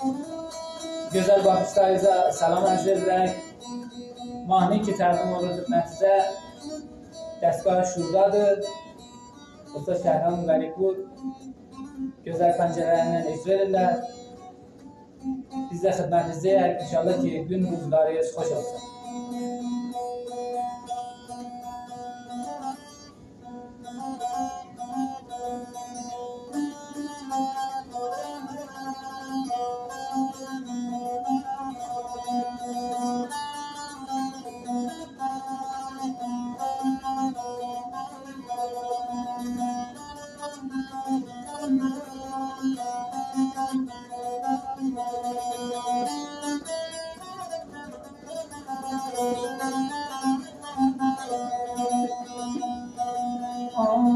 Gözəl baxışlarınıza salam arz edirək. Mahnı ki təqdim olur xidmətinizə. Dəstgah şurdadır. Usta Şəhram Vəliqul gözəl pəncərələrindən icra edirlər. Biz də xidmətinizdəyik. İnşallah ki gün ruzlarınız xoş olsun.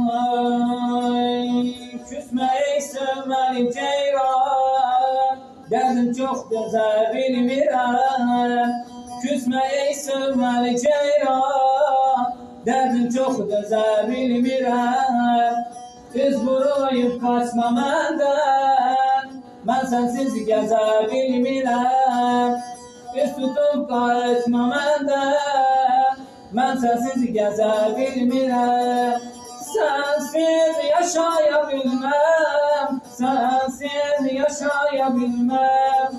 Ay, küsmeyi sevmeli ceyran, derdim çoxdur bilmirəm. Küsmeyi sevmeli ceyran, derdim çoxdur bilmirəm. Üz vuruyub kaçma məndən, mən sənsiz gəzə bilmirəm. Üz tutub kaçma məndən, mən sənsiz gəzə bilmirəm. Sensiz yaşayabilmem, sensiz yaşayabilmem,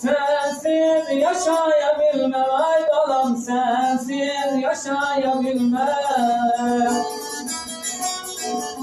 sensiz yaşayabilmem, ay balam sensiz yaşayabilmem.